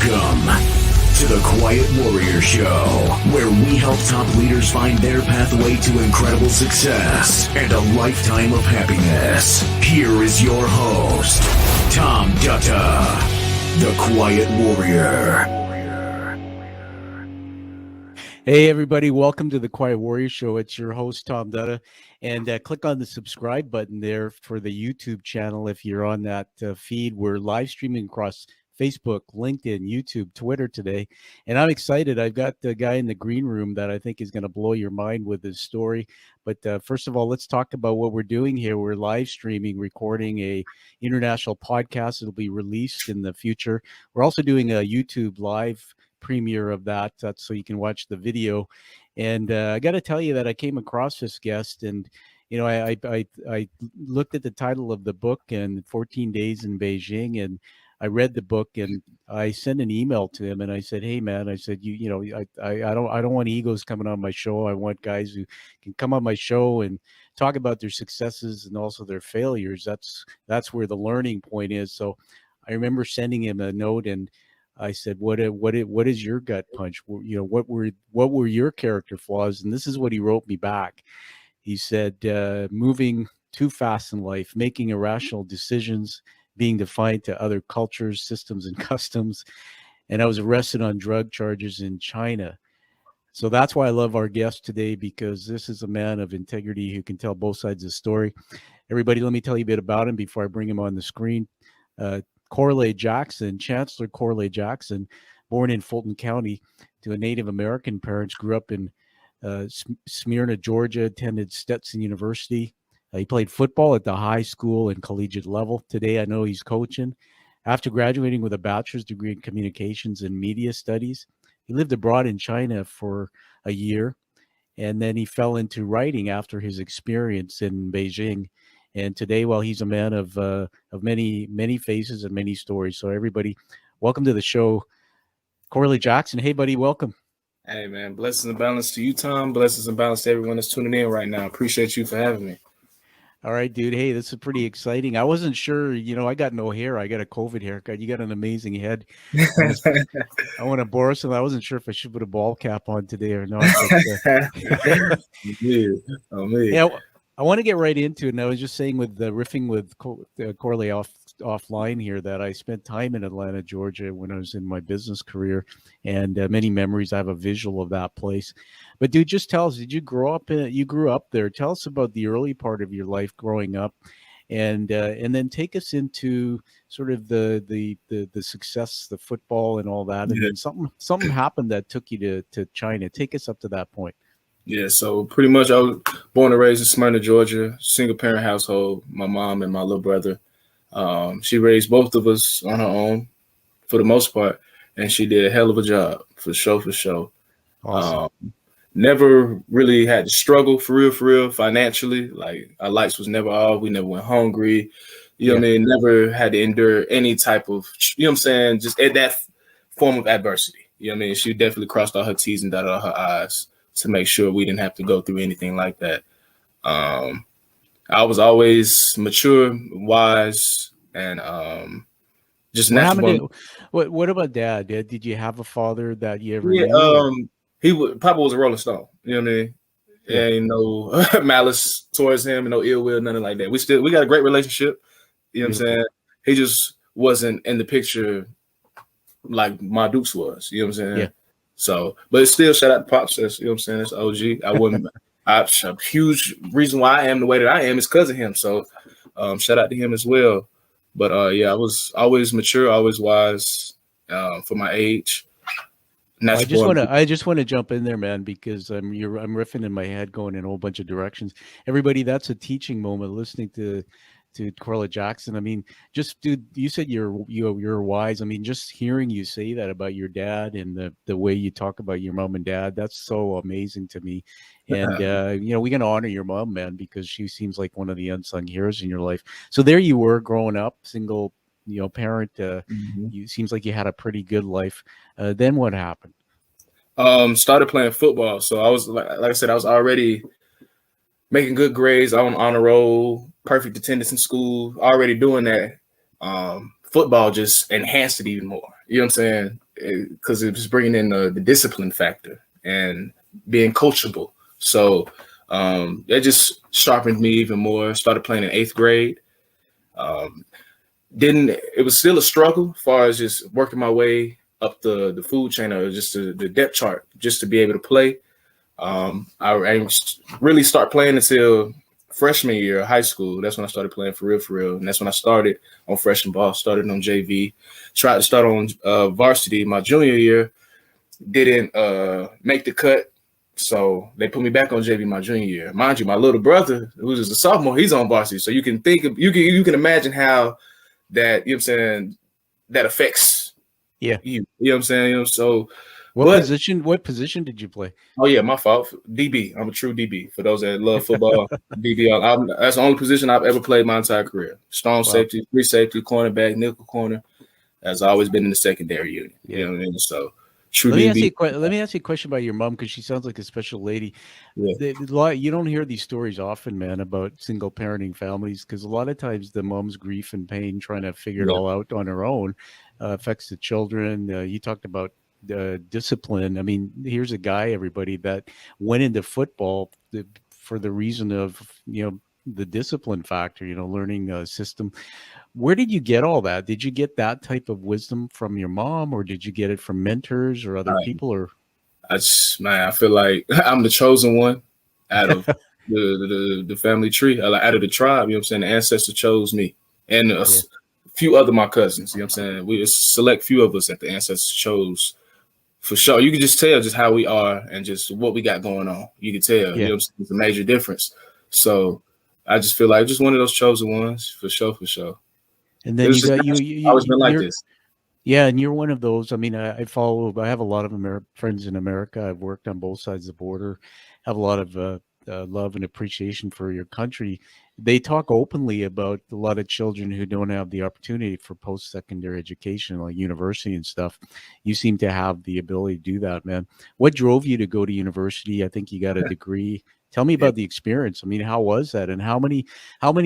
Welcome to the Quiet Warrior Show, where we help top leaders find their pathway to incredible success and a lifetime of happiness. Here is your host, Tom Dutta, the Quiet Warrior. Hey everybody, welcome to the Quiet Warrior Show. It's your host, Tom Dutta, and click on the subscribe button there for the YouTube channel if you're on that feed. We're live streaming across Facebook, LinkedIn, YouTube, Twitter today, and I'm excited. I've got the guy in the green room that I think is going to blow your mind with his story. But first of all, let's talk about what we're doing here. We're live streaming, recording a international podcast. It'll be released in the future. We're also doing a YouTube live premiere of that, so you can watch the video. And I got to tell you that I came across this guest, and I looked at the title of the book, and 14 Days in Beijing, and I read the book, and I sent an email to him, and I said, "Hey, man," I said, I don't want egos coming on my show. I want guys who can come on my show and talk about their successes and also their failures. That's where the learning point is." So I remember sending him a note, and I said, "What is your gut punch? What were your character flaws?" And this is what he wrote me back. He said, "Moving too fast in life, making irrational decisions, being defiant to other cultures, systems, and customs. And I was arrested on drug charges in China." So that's why I love our guest today, because this is a man of integrity who can tell both sides of the story. Everybody, let me tell you a bit about him before I bring him on the screen. Korleh Jackson, Chancellor Korleh Jackson, born in Fulton County to a Native American parents, grew up in Smyrna, Georgia, attended Stetson University. He played football at the high school and collegiate level. Today, I know he's coaching. After graduating with a bachelor's degree in communications and media studies, he lived abroad in China for a year, and then he fell into writing after his experience in Beijing. And today, well, he's a man of many faces and many stories. So everybody, welcome to the show, Korleh Jackson. Hey, buddy, welcome. Hey, man, blessings and balance to you, Tom. Blessings and balance to everyone that's tuning in right now. Appreciate you for having me. All right, dude. Hey, this is pretty exciting. I wasn't sure, I got no hair. I got a COVID haircut. You got an amazing head. I want to borrow some. I wasn't sure if I should put a ball cap on today or not. But, yeah, I want to get right into it. And I was just saying with riffing with Korleh offline here that I spent time in Atlanta, Georgia when I was in my business career, and many memories. I have a visual of that place. But dude, just tell us, did you grow up you grew up there? Tell us about the early part of your life growing up, and then take us into sort of the success, the football and all that. And then something happened that took you to China. Take us up to that point. Yeah, so pretty much I was born and raised in Smyrna, Georgia, single parent household, my mom and my little brother. She raised both of us on her own for the most part, and she did a hell of a job for sure. Awesome. Never really had to struggle for real financially. Like our lights was never off. We never went hungry. What I mean? Never had to endure any type of, just at that form of adversity. I mean? She definitely crossed all her T's and dotted all her I's to make sure we didn't have to go through anything like that. I was always mature, wise, and just natural. What about dad? Did you have a father that you ever knew? Papa was a Rolling Stone. You know what I mean? Yeah. Ain't no malice towards him and no ill will, nothing like that. We got a great relationship. You know what I'm saying? He just wasn't in the picture like my Dukes was. You know what I'm saying? Yeah. So, but it's still shout out to Pops. You know what I'm saying? That's OG. I wouldn't. A huge reason why I am the way that I am is because of him. So, shout out to him as well. But I was always mature, always wise for my age. I just want to jump in there, man, because I'm riffing in my head, going in a whole bunch of directions. Everybody, that's a teaching moment. Listening to Korleh Jackson. I mean, just dude, you said you're wise. I mean, just hearing you say that about your dad and the way you talk about your mom and dad, that's so amazing to me. And we can honor your mom, man, because she seems like one of the unsung heroes in your life. So there you were growing up, single, parent. You seems like you had a pretty good life. Then what happened? Started playing football. So I was like I said, I was already making good grades on honor roll, perfect attendance in school, already doing that. Football just enhanced it even more. You know what I'm saying? because it was bringing in the discipline factor and being coachable. So that just sharpened me even more. Started playing in 8th grade. It was still a struggle as far as just working my way up the food chain or just the depth chart just to be able to play. I didn't really start playing until freshman year of high school. That's when I started playing for real. And that's when I started on freshman ball, started on JV, tried to start on varsity my junior year, didn't make the cut. So they put me back on JV my junior year. Mind you, my little brother, who's just a sophomore, he's on varsity. So you can you can imagine how that, you know what I'm saying, that affects you. You know what I'm saying? So what position did you play? Oh yeah, my fault. DB. I'm a true DB. For those that love football, DB. That's the only position I've ever played my entire career. Strong safety, free safety, cornerback, nickel corner. That's always been in the secondary unit. Yeah. You know what I mean? So true let me DB. let me ask you a question about your mom, because she sounds like a special lady. Yeah. You don't hear these stories often, man, about single parenting families, because a lot of times the mom's grief and pain trying to figure it all out on her own affects the children. You talked about discipline. I mean, here's a guy, everybody, that went into football for the reason of, the discipline factor, learning a system. Where did you get all that? Did you get that type of wisdom from your mom, or did you get it from mentors or other people? Or I feel like I'm the chosen one out of the family tree, out of the tribe. You know what I'm saying? The ancestor chose me and a few other my cousins. You know what I'm saying? We select few of us that the ancestors chose. For sure. You can just tell just how we are and just what we got going on. You can tell, you know what I'm saying? It's a major difference. So I just feel like just one of those chosen ones, for sure. And then you always been like this. Yeah, and you're one of those. I mean, I have a lot of friends in America. I've worked on both sides of the border, have a lot of love and appreciation for your country. They talk openly about a lot of children who don't have the opportunity for post-secondary education, like university and stuff. You seem to have the ability to do that, man. What drove you to go to university? I think you got a degree. Tell me about the experience. I mean, how was that? And how many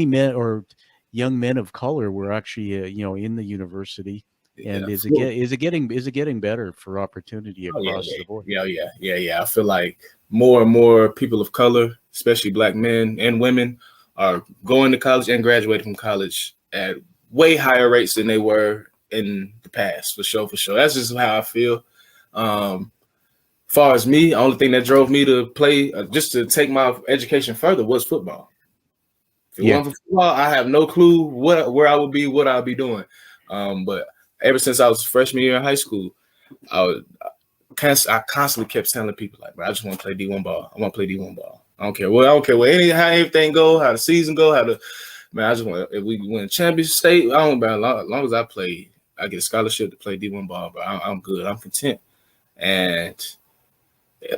men or young men of color were actually, in the university? And is it getting better for opportunity across the board? Yeah. I feel like more and more people of color, especially Black men and women, are going to college and graduating from college at way higher rates than they were in the past. For sure. That's just how I feel. Far as me, the only thing that drove me to play, just to take my education further, was football. If it wasn't for football, I have no clue where I would be, what I'd be doing. But ever since I was freshman year in high school, I constantly kept telling people, like, bro, I just want to play D1 ball. I want to play D1 ball. I don't care how everything go, how the season go, I just want, if we win championship state, I don't care. As long as I play, I get a scholarship to play D1 ball, but I'm good. I'm content. And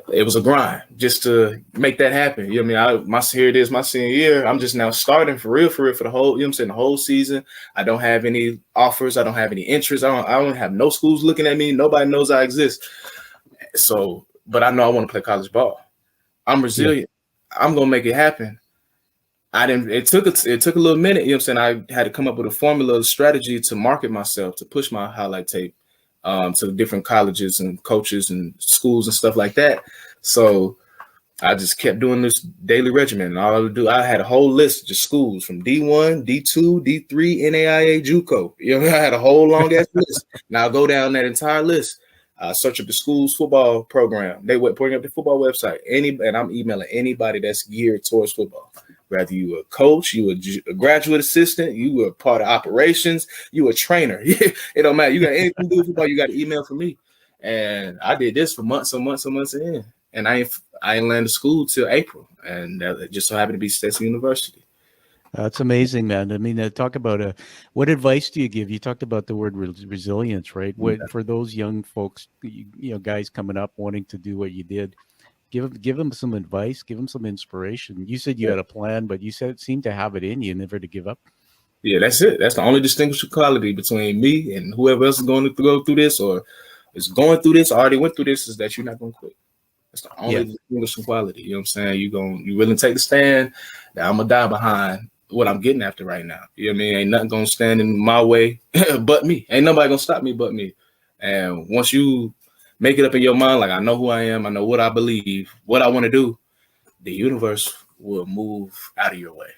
it was a grind just to make that happen. You know what I mean? Here it is, my senior year. I'm just now starting for real for the whole, you know what I'm saying, the whole season. I don't have any offers. I don't have any interest. I don't have no schools looking at me. Nobody knows I exist. So, but I know I want to play college ball. I'm resilient. I'm going to make it happen. It took a little minute. You know what I'm saying? I had to come up with a formula, a strategy to market myself, to push my highlight tape to different colleges and coaches and schools and stuff like that. So I just kept doing this daily regimen. And all I would do, I had a whole list of just schools from D1, D2, D3, NAIA, JUCO. You know, I had a whole long ass list. Now I'll go down that entire list. Search up the school's football program. They were putting up the football website. And I'm emailing anybody that's geared towards football. Whether you were a coach, you were a graduate assistant, you were part of operations, you were a trainer. It don't matter. You got anything to do with football, you got an email from me. And I did this for months and months and months in. And I ain't landed school till April. And that just so happened to be Stetson University. That's amazing, man. I mean, talk about what advice do you give? You talked about the word resilience, right? For those young folks, guys coming up wanting to do what you did, give them some advice, give them some inspiration. You said you had a plan, but you seemed to have it in you, never to give up. Yeah, that's it. That's the only distinguishing quality between me and whoever else is going to go through this, or is going through this, already went through this, is that you're not going to quit. That's the only distinguishing quality. You know what I'm saying? You willing to take the stand that I'm going to die behind what I'm getting after right now. You know what I mean? Ain't nothing going to stand in my way but me. Ain't nobody going to stop me but me. And once you make it up in your mind, like, I know who I am, I know what I believe, what I want to do, the universe will move out of your way.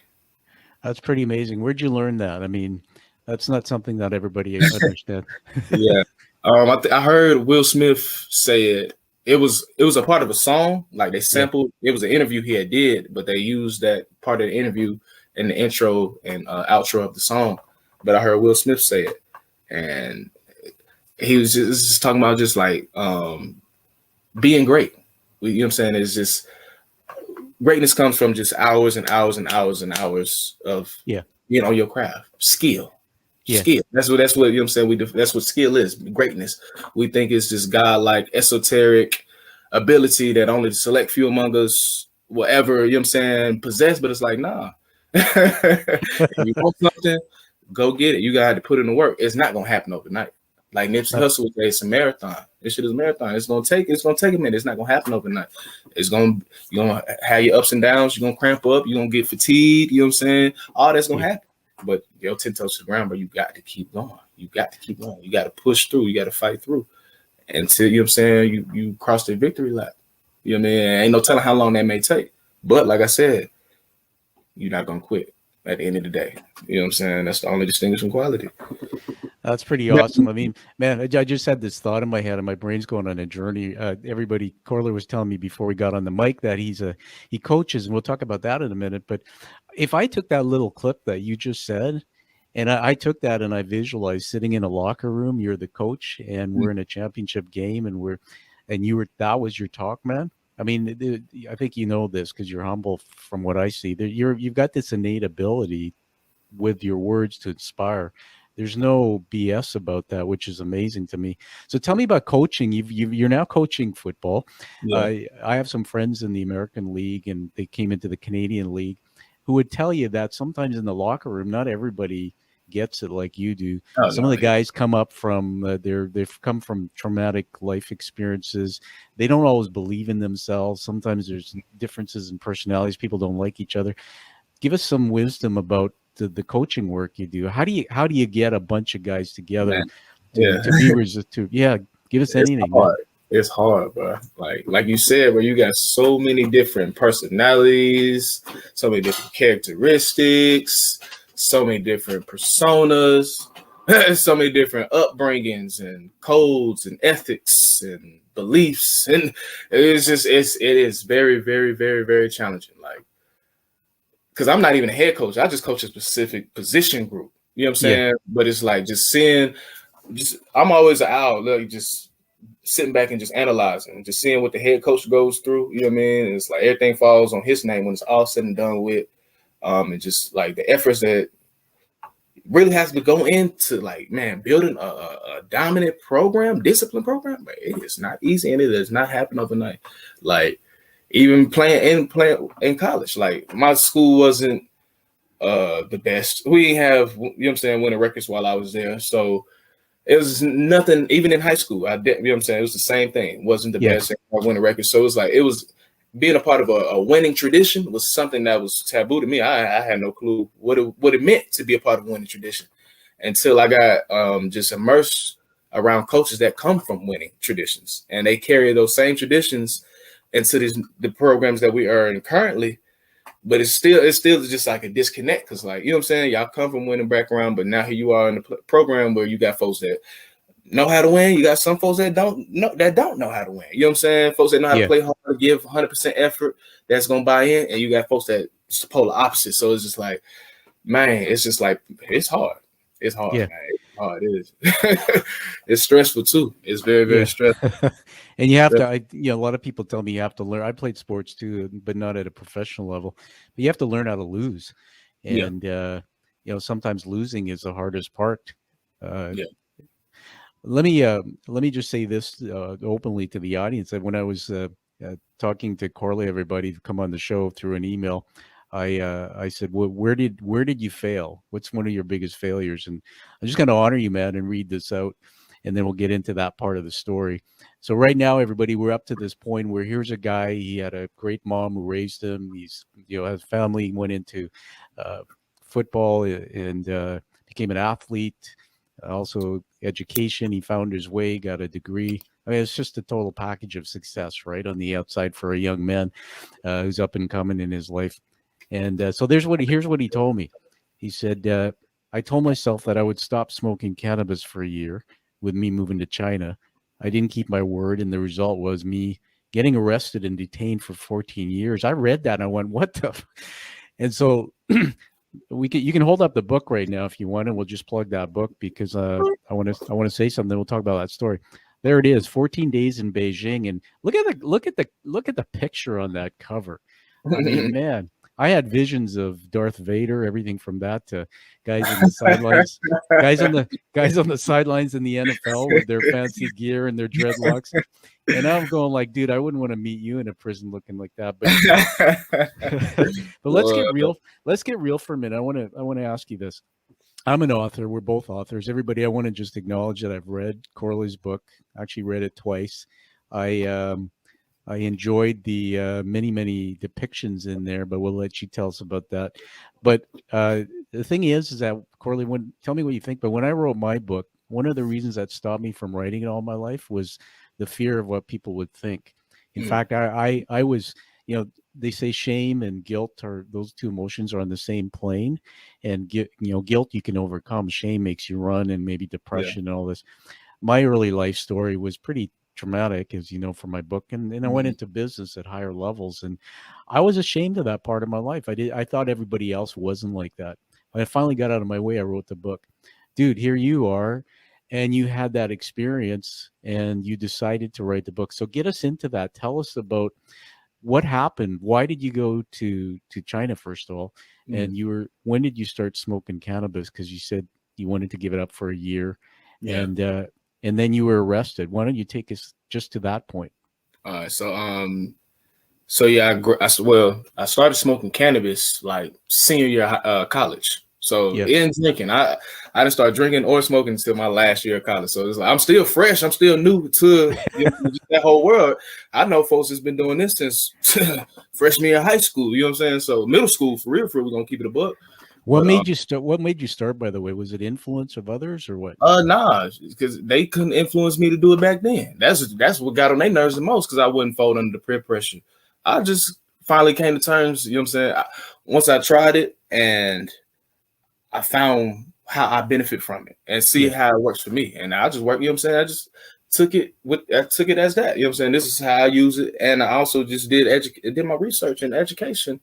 That's pretty amazing. Where'd you learn that? I mean, that's not something that everybody understands. Yeah. I heard Will Smith say it. It was a part of a song. Like they sampled. It was an interview he had did, but they used that part of the interview in the intro and outro of the song. But I heard Will Smith say it, and he was just talking about just like being great. You know what I'm saying? It's just greatness comes from just hours and hours and hours and hours of your craft, skill. Yeah. Skill. That's what you know what I'm saying. That's what skill is. Greatness. We think it's just godlike, esoteric ability that only the select few among us will ever, you know what I'm saying, possess. But it's like, nah. If you want something, go get it. You gotta put in the work. It's not gonna happen overnight. Like Nipsey Hussle would say, it's a marathon. This shit is a marathon. It's gonna take a minute. It's not gonna happen overnight. You're gonna have your ups and downs. You're gonna cramp up. You're gonna get fatigued. You know what I'm saying? All that's gonna happen. But your 10 toes to the ground, but you got to keep going. You got to keep going. You got to push through. You got to fight through until, you know what I'm saying, you cross the victory lap. You know what I mean? Ain't no telling how long that may take. But like I said, you're not going to quit at the end of the day. You know what I'm saying? That's the only distinguishing quality. That's pretty awesome. I mean, man, I just had this thought in my head and my brain's going on a journey. Korleh was telling me before we got on the mic that he coaches, and we'll talk about that in a minute. But if I took that little clip that you just said, and I took that and I visualized sitting in a locker room, you're the coach and we're in a championship game that was your talk, man. I mean, I think you know this because you're humble from what I see. You've got this innate ability with your words to inspire. There's no BS about that, which is amazing to me. So tell me about coaching. You're now coaching football. Yeah. I have some friends in the American League, and they came into the Canadian League, who would tell you that sometimes in the locker room, not everybody gets it like you do. Some of the guys come up from they've come from traumatic life experiences. They don't always believe in themselves. Sometimes there's differences in personalities. People don't like each other. Give us some wisdom about the coaching work you do. How do you get a bunch of guys together to give us anything. Hard. It's hard, bro. Like you said, where you got so many different personalities, so many different characteristics, so many different personas, so many different upbringings and codes and ethics and beliefs, and it is very, very, very, very challenging. Like, because I'm not even a head coach. I just coach a specific position group. You know what I'm saying? But it's like I'm always an owl, like just sitting back and just analyzing, just seeing what the head coach goes through. You know what I mean? And it's like everything falls on his name when it's all said and done with. And just like the efforts that really has to go into, like, man, building a dominant program, discipline program. But it is not easy, and it does not happen overnight. Like, even playing in college, like my school wasn't the best. We have, you know what I'm saying, winning records while I was there. So it was nothing, even in high school. You know what I'm saying? It was the same thing. It wasn't the best winning records. So it was being a part of a winning tradition was something that was taboo to me. I had no clue what it meant to be a part of a winning tradition until I got just immersed around coaches that come from winning traditions, and they carry those same traditions into the programs that we are in currently. But it's still just like a disconnect, because, like, you know what I'm saying, y'all come from winning background, but now here you are in the program where you got folks that know how to win. You got some folks that don't know how to win. You know what I'm saying? Folks that know how to play hard, give 100% effort, that's gonna buy in, and you got folks that it's the polar opposite. So it's just like, man, it's just like it's hard. It's hard, man. It's hard. It is. It's stressful too. It's very, very stressful. And you have to, a lot of people tell me you have to learn. I played sports too, but not at a professional level. But you have to learn how to lose, and sometimes losing is the hardest part. Let me just say this openly to the audience, that when I was talking to Korleh, everybody to come on the show through an email, I said, well, where did you fail? What's one of your biggest failures? And I'm just going to honor you, man, and read this out, and then we'll get into that part of the story. So right now, everybody, we're up to this point where here's a guy. He had a great mom who raised him. He's, has family, went into football and became an athlete. also education. He found his way, got a degree. I mean, it's just a total package of success, right, on the outside for a young man who's up and coming in his life. And so here's what he told me. He said, I told myself that I would stop smoking cannabis for a year with me moving to China. I didn't keep my word, and the result was me getting arrested and detained for 14 years. I read that and I went, what the? And so you can hold up the book right now if you want, and we'll just plug that book because I want to say something. We'll talk about that story. There it is, 14 days in Beijing, and look at the picture on that cover. I mean, man, I had visions of Darth Vader, everything from that to guys on the sidelines, guys on the sidelines in the NFL with their fancy gear and their dreadlocks. And I'm going like, dude, I wouldn't want to meet you in a prison looking like that. But let's get real. Let's get real for a minute. I want to ask you this. I'm an author. We're both authors. Everybody, I want to just acknowledge that I've read Korleh's book. I actually read it twice. I enjoyed the many depictions in there, but we'll let you tell us about that. But the thing is that Korleh, tell me what you think. But when I wrote my book, one of the reasons that stopped me from writing it all my life was the fear of what people would think. In fact, I was, they say shame and guilt those two emotions are on the same plane, and guilt you can overcome. Shame makes you run, and maybe depression and all this. My early life story was pretty traumatic, as you know, from my book, and I went into business at higher levels, and I was ashamed of that part of my life. I thought everybody else wasn't like that. When I finally got out of my way, I wrote the book. Dude, here you are, and you had that experience, and you decided to write the book. So get us into that. Tell us about what happened. Why did you go to China, first of all? And when did you start smoking cannabis? Because you said you wanted to give it up for a year, and then you were arrested. Why don't you take us just to that point? All right. So yeah, I started smoking cannabis like senior year college. So in drinking, I didn't start drinking or smoking until my last year of college. So it's like I'm still fresh. I'm still new to that whole world. I know folks that's been doing this since freshman year of high school. You know what I'm saying? So middle school, for real, we're gonna keep it a buck. What made you start? What made you start? By the way, was it influence of others or what? Nah, because they couldn't influence me to do it back then. That's what got on their nerves the most, because I wouldn't fold under the peer pressure. I just finally came to terms. You know what I'm saying? Once I tried it and I found how I benefit from it and see how it works for me, and I just work. You know what I'm saying? I just took it as that. You know what I'm saying? This is how I use it, and I also just did my research and education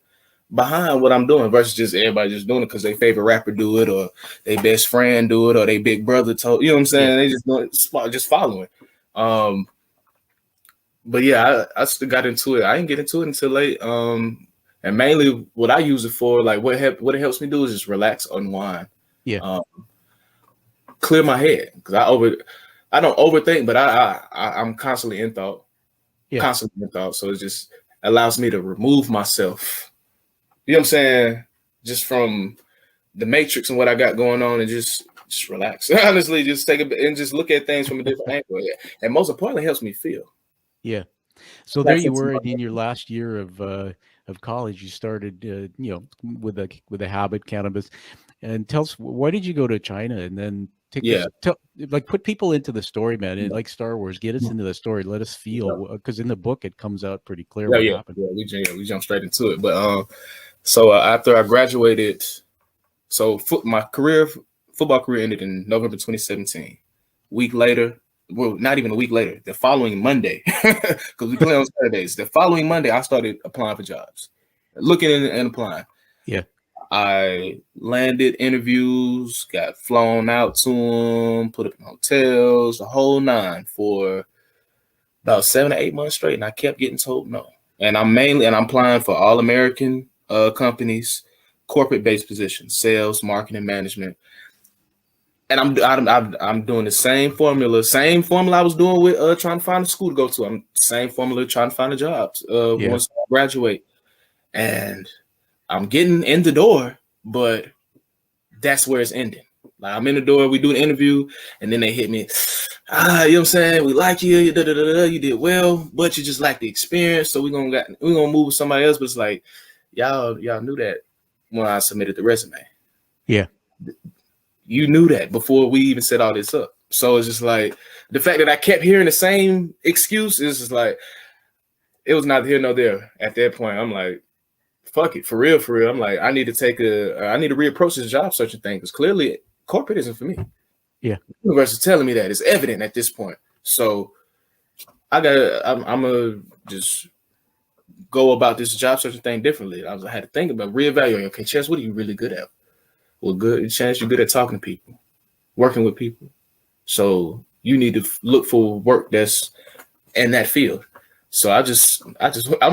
behind what I'm doing versus just everybody just doing it because their favorite rapper do it, or their best friend do it, or their big brother told. You know what I'm saying? They just doing it, just following. But yeah, I still got into it. I didn't get into it until late. And mainly what I use it for, like what it helps me do is just relax, unwind, clear my head, because I don't overthink, but I'm constantly in thought, So it just allows me to remove myself. You know what I'm saying? Just from the matrix and what I got going on, and just relax. Honestly, just take a bit and just look at things from a different angle. And most importantly, it helps me feel. Yeah. So there you were in your last year of college. You started, with a habit, cannabis. And tell us, why did you go to China and then put people into the story, man? And like Star Wars, get us into the story. Let us feel, because in the book it comes out pretty clear what happened. Yeah, we jump straight into it. But so after I graduated, my football career ended in November 2017. Week later. Well, not even a week later, the following Monday, because we play on Saturdays. The following Monday, I started applying for jobs, looking and applying. Yeah. I landed interviews, got flown out to them, put up in hotels, the whole nine for about 7 to 8 months straight. And I kept getting told no. And I'm applying for all American companies, corporate-based positions, sales, marketing, management. And I'm doing the same formula I was doing with trying to find a school to go to. I'm same formula trying to find a job once I graduate, and I'm getting in the door, but that's where it's ending. Like I'm in the door, we do the interview, and then they hit me. You know what I'm saying? We like you, you did well, but you just lack the experience. So we're gonna move with somebody else. But it's like y'all knew that when I submitted the resume. Yeah. You knew that before we even set all this up. So it's just like the fact that I kept hearing the same excuse is just like, it was neither here nor there. At that point, I'm like, fuck it, for real, for real. I'm like, I need to reapproach this job searching thing, because clearly corporate isn't for me. Yeah. The universe is telling me that. It's evident at this point. So I'm gonna just go about this job searching thing differently. I had to think about reevaluating. Okay, Chance, what are you really good at? Well, good, Chance, you're good at talking to people, working with people. So you need to look for work that's in that field. So I'm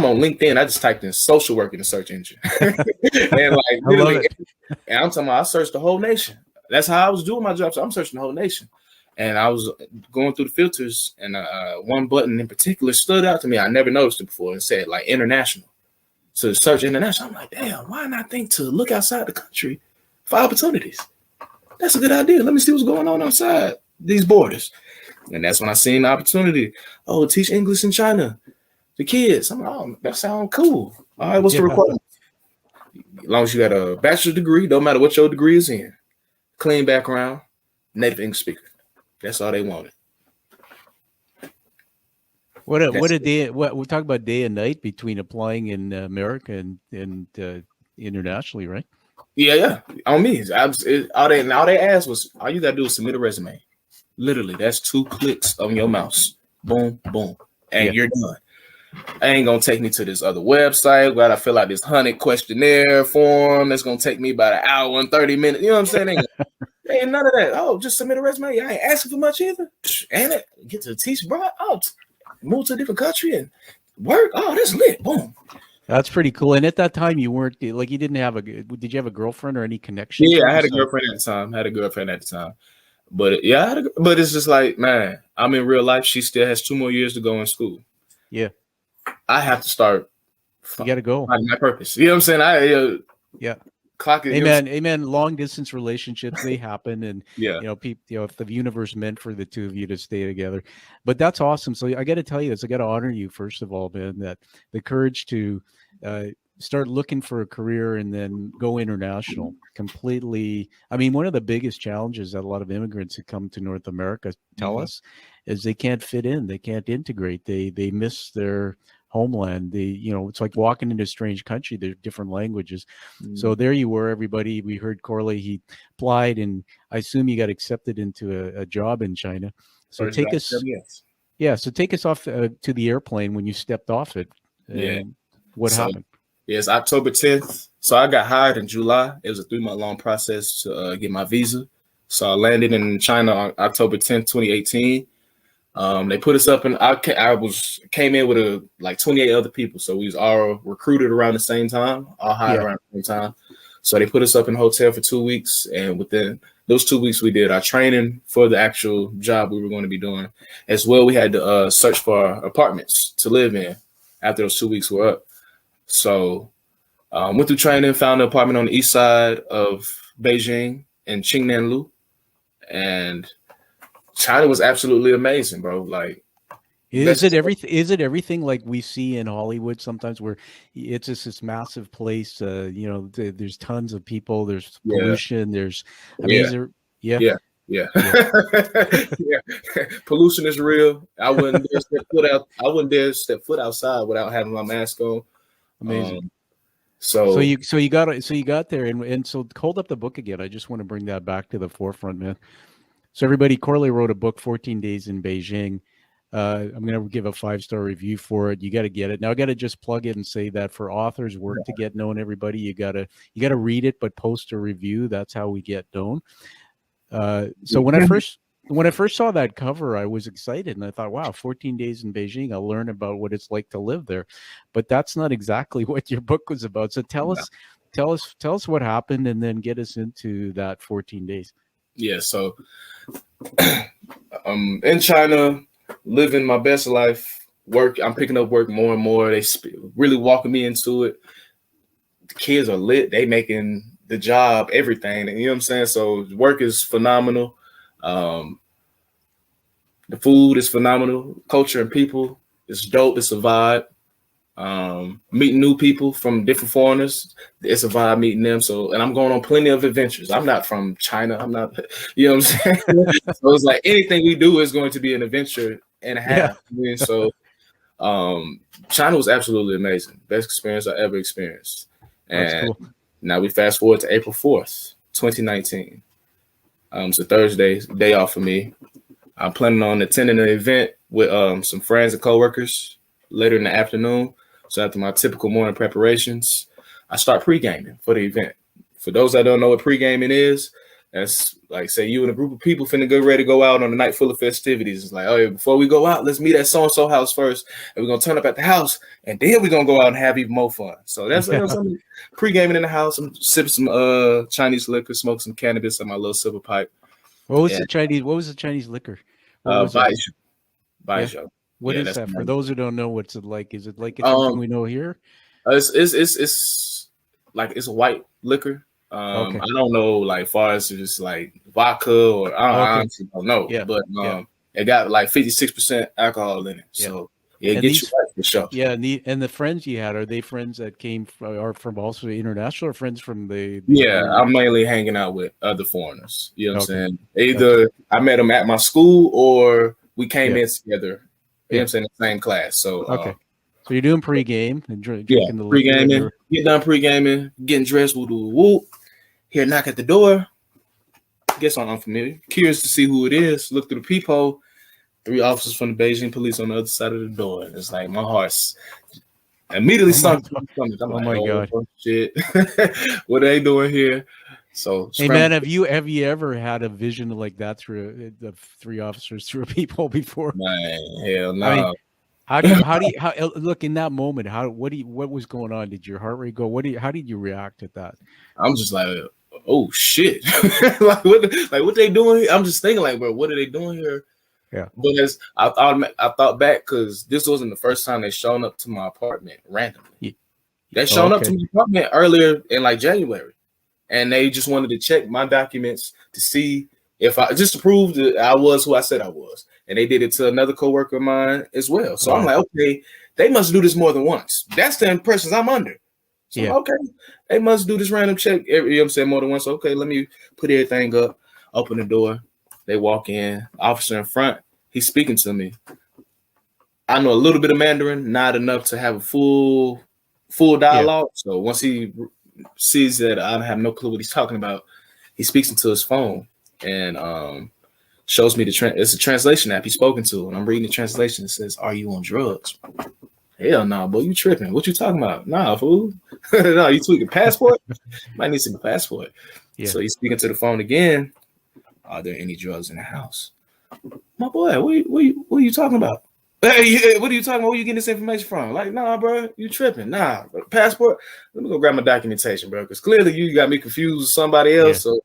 on LinkedIn. I just typed in social work in the search engine, and like literally, and I'm talking about I searched the whole nation. That's how I was doing my job. So I'm searching the whole nation, and I was going through the filters, and one button in particular stood out to me. I never noticed it before. It said like international. So search international. I'm like, damn, why not think to look outside the country for opportunities? That's a good idea. Let me see what's going on outside these borders. And that's when I seen the opportunity. Oh, teach English in China. The kids. I'm like, oh, that sounds cool. All right, what's the requirement? As long as you got a bachelor's degree, don't matter what your degree is in. Clean background, native English speaker. That's all they wanted. What we talk about day and night between applying in America and internationally, right? Yeah. On me. All they asked was, all you gotta do is submit a resume. Literally, that's 2 clicks on your mouse. Boom, boom. And you're done. I ain't gonna take me to this other website where I fill out this 100 questionnaire form that's gonna take me about an hour and 30 minutes. You know what I'm saying? Ain't none of that. Oh, just submit a resume. I ain't asking for much either. And get to teach abroad. Oh, move to a different country and work. Oh, that's lit. Boom. That's pretty cool. And at that time, you weren't like, you didn't have did you have a girlfriend or any connection? Yeah, I had a girlfriend at the time. But yeah, but it's just like, man, I'm in real life. She still has 2 more years to go in school. Yeah. I have to start. You got to go. My purpose. You know what I'm saying? Clock it. Amen. Long distance relationships, they happen, and if the universe meant for the two of you to stay together. But that's awesome. So I got to tell you this. I got to honor you first of all, man. That the courage to start looking for a career and then go international completely. I mean, one of the biggest challenges that a lot of immigrants who come to North America tell us is they can't fit in, they can't integrate, they miss their homeland. It's like walking into a strange country. They're different languages. So there you were, everybody. We heard Korleh, he applied, and I assume he got accepted into a job in China. So take us off to the airplane when you stepped off it. What happened? Yes, October 10th. So I got hired in July. It was a 3-month long process to get my visa. So I landed in China on October 10th, 2018. They put us up, and I came in with 28 other people. So we was all recruited around the same time, all hired around the same time. So they put us up in a hotel for 2 weeks, and within those 2 weeks, we did our training for the actual job we were going to be doing. As well, we had to search for apartments to live in after those 2 weeks were up. So went through training, found an apartment on the east side of Beijing in Qingnanlu, and China was absolutely amazing, bro. Like, is it everything like we see in Hollywood sometimes, where it's just this massive place? There's tons of people. There's pollution. There's, Yeah. Pollution is real. I wouldn't dare step foot outside without having my mask on. Amazing. So you got there, and so hold up the book again. I just want to bring that back to the forefront, man. So everybody, Korleh wrote a book, 14 Days in Beijing. I'm going to give a 5-star review for it. You got to get it. Now I got to just plug it and say that for authors' work to get known, everybody, you got to read it, but post a review. That's how we get known. So when I first saw that cover, I was excited, and I thought, wow, 14 Days in Beijing. I'll learn about what it's like to live there. But that's not exactly what your book was about. So tell us what happened, and then get us into that 14 days. Yeah, so in China, living my best life, I'm picking up work more and more. They really walking me into it. The kids are lit. They making the job everything. And you know what I'm saying? So work is phenomenal. The food is phenomenal. Culture and people is dope. It's a vibe. meeting new people from different foreigners. It's a vibe meeting them. So, and I'm going on plenty of adventures. I'm not from China. I'm not, you know what I'm saying? So it's like anything we do is going to be an adventure and a half. Yeah. So, China was absolutely amazing. Best experience I ever experienced. And that's cool. Now we fast forward to April 4th, 2019. It's a Thursday, day off for me. I'm planning on attending an event with some friends and coworkers later in the afternoon. So after my typical morning preparations, I start pre-gaming for the event. For those that don't know what pre-gaming is, that's like, say you and a group of people finna get ready to go out on a night full of festivities. It's like, oh, yeah, before we go out, let's meet at so-and-so house first. And we're going to turn up at the house. And then we're going to go out and have even more fun. So that's something pre-gaming in the house. I'm sipping some Chinese liquor, smoking some cannabis on my little silver pipe. What was the Chinese liquor? Baijiu. What is that? For those who don't know, what's it like? Is it like something we know here? It's like it's a white liquor. Okay. I don't know, like far as it's like vodka or I honestly don't know. Yeah. But it got like 56% alcohol in it. So it gets you right for sure. Yeah, and the friends you had, are they friends that are from also international or friends from the I'm mainly hanging out with other foreigners. You know what I'm saying? Either I met them at my school or we came in together. You know what I'm saying? The same class. So so you're doing pre-game and drinking the pre-gaming, get done pre-gaming, getting dressed, whoop. Hear a knock at the door. Guess I'm unfamiliar. Curious to see who it is. Look through the peephole. 3 officers from the Beijing police on the other side of the door. And it's like my heart's immediately started. I'm like, my God. Shit. What are they doing here? So hey man, have you ever had a vision like that through the 3 officers through a peephole before? Man, hell no. I mean, how look in that moment? What was going on? Did your heart rate go? How did you react to that? I'm just like, oh shit! like what they doing here? I'm just thinking like, bro, what are they doing here? Yeah. But as I thought back because this wasn't the first time they shown up to my apartment randomly. Yeah. They shown up to my apartment earlier in like January, and they just wanted to check my documents to see if just to prove that I was who I said I was. And they did it to another coworker of mine as well. So I'm like, okay, they must do this more than once. That's the impressions I'm under. So okay, they must do this random check. You know what I'm saying, more than once. Okay, let me put everything up, open the door. They walk in, officer in front, he's speaking to me. I know a little bit of Mandarin, not enough to have a full dialogue. So once he sees that I have no clue what he's talking about, he speaks into his phone and shows me it's a translation app he's spoken to, and I'm reading the translation. It says, "Are you on drugs?" Hell no, boy, you tripping? What you talking about? Nah, fool. No, you tweaking passport? Might need some passport. Yeah. So he's speaking to the phone again. Are there any drugs in the house? My boy, what are you talking about? Hey, what are you talking about? Where you getting this information from? Like, nah, bro, you tripping? Nah, passport. Let me go grab my documentation, bro, because clearly you got me confused with somebody else. So.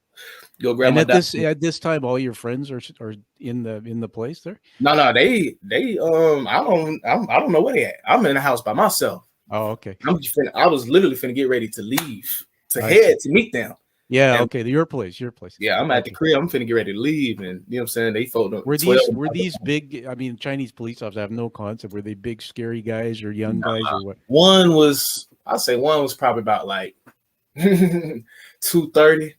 Go grab and at this time, all your friends are in the place there. No, they I don't know where they at. I'm in the house by myself. Oh, okay. I was literally finna get ready to leave to meet them. Yeah, okay. Your place. Yeah, I'm at the crib. I'm finna get ready to leave, and you know what I'm saying. They folded. Were these big? I mean, Chinese police officers, I have no concept. Were they big, scary guys or young guys or what? One was probably about like 230.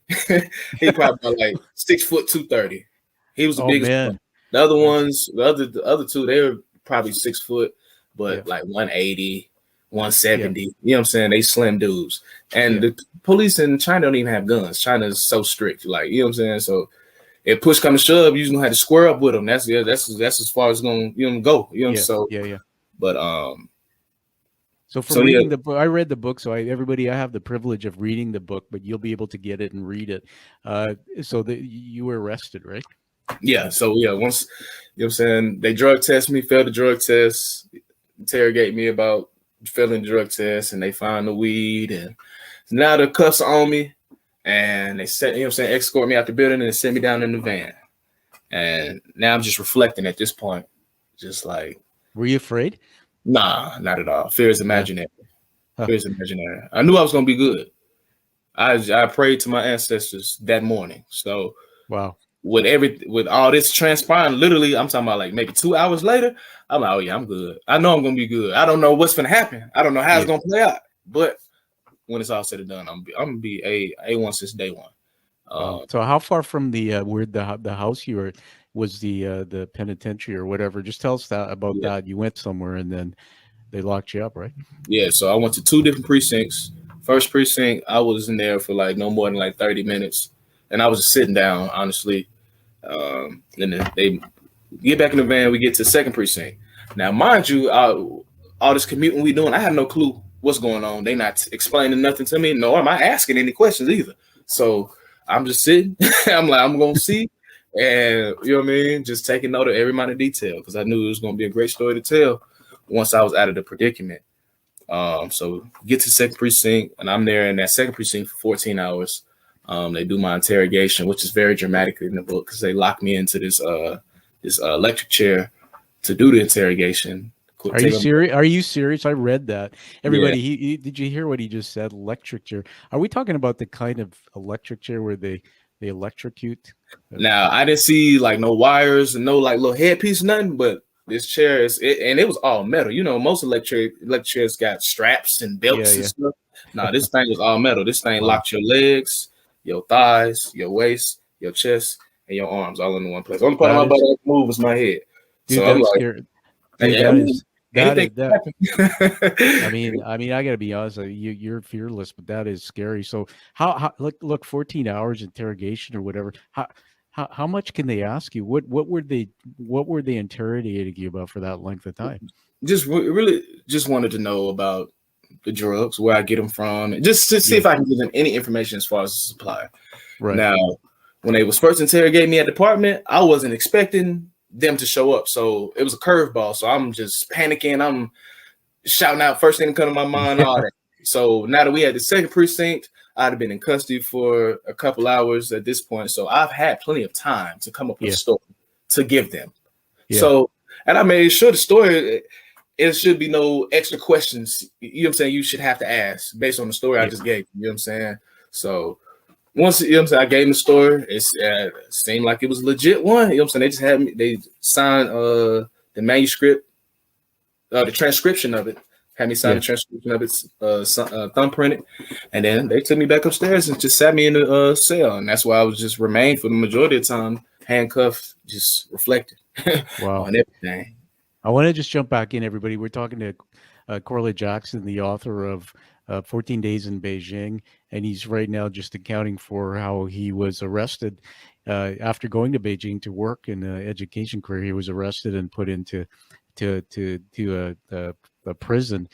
He probably about like 6 foot 230. He was the biggest one. The other ones, the other two, they were probably 6 foot, but like 180, 170. You know what I'm saying? They slim dudes. And the police in China don't even have guns. China is so strict. Like, you know what I'm saying? So if push come to shove, you just gonna have to square up with them. That's as far as it's gonna go. You know, so but So from reading the book, I read the book. So I have the privilege of reading the book, but you'll be able to get it and read it. So that you were arrested, right? Yeah. So once, you know what I'm saying, they drug test me, failed the drug test, interrogate me about failing the drug test, and they found the weed, and now the cuffs are on me, and they said, you know what I'm saying, escort me out the building and they sent me down in the van. And now I'm just reflecting at this point, just like. Were you afraid? Nah, not at all. Fear is imaginary. Fear is imaginary. I knew I was gonna be good. I prayed to my ancestors that morning. So wow. with all this transpiring, literally, I'm talking about like maybe 2 hours later, I'm like, oh yeah, I'm good. I know I'm gonna be good. I don't know what's gonna happen. I don't know how it's gonna play out. But when it's all said and done, I'm gonna be A1 since day one. So how far from the where the house you were was the penitentiary or whatever? Just tell us about that. You went somewhere and then they locked you up, right? Yeah, so I went to 2 different precincts. First precinct, I was in there for like no more than like 30 minutes. And I was just sitting down, honestly. And then they get back in the van, we get to second precinct. Now, mind you, all this commuting we doing, I had no clue what's going on. They not explaining nothing to me, nor am I asking any questions either. So I'm just sitting. I'm like, I'm going to see. And, you know what I mean? Just taking note of every minor detail because I knew it was going to be a great story to tell once I was out of the predicament. So get to second precinct, and I'm there in that second precinct for 14 hours. They do my interrogation, which is very dramatic in the book because they lock me into this electric chair to do the interrogation. Are you serious? Are you serious? I read that. Everybody, did you hear what he just said? Electric chair. Are we talking about the kind of electric chair where they electrocute? Now, I didn't see like no wires and no like little headpiece, nothing, but this chair and it was all metal. You know, most electric chairs got straps and belts and stuff. No, this thing was all metal. This thing locked your legs, your thighs, your waist, your chest, and your arms all in one place. The only part of my body that could move was my head. Dude, so I'm like, I mean, I gotta be honest. You're fearless, but that is scary. So how look 14 hours interrogation or whatever. How much can they ask you? What were they interrogating you about for that length of time? Just really just wanted to know about the drugs, where I get them from, and just to see if I can give them any information as far as the supply. Right now, when they was first interrogating me at the department, I wasn't expecting them to show up, so it was a curveball. So I'm just panicking. I'm shouting out first thing that come to my mind, all that. So now that we had the second precinct, I'd have been in custody for a couple hours at this point. So I've had plenty of time to come up with a story to give them. So, and I made sure the story, it should be no extra questions. You know what I'm saying? You should have to ask based on the story I just gave. You know what I'm saying? So once, you know what I'm saying, I gave them the story, it seemed like it was a legit one. You know what I'm saying? They just had me, they signed the manuscript, the transcription of it. Had me sign the transcription of it, thumbprinted, and then they took me back upstairs and just sat me in the cell, and that's why I was just remained for the majority of the time, handcuffed, just reflecting on everything. I want to just jump back in, everybody. We're talking to Korleh Jackson, the author of 14 Days in Beijing, and he's right now just accounting for how he was arrested after going to Beijing to work in an education career. He was arrested and put into a prison.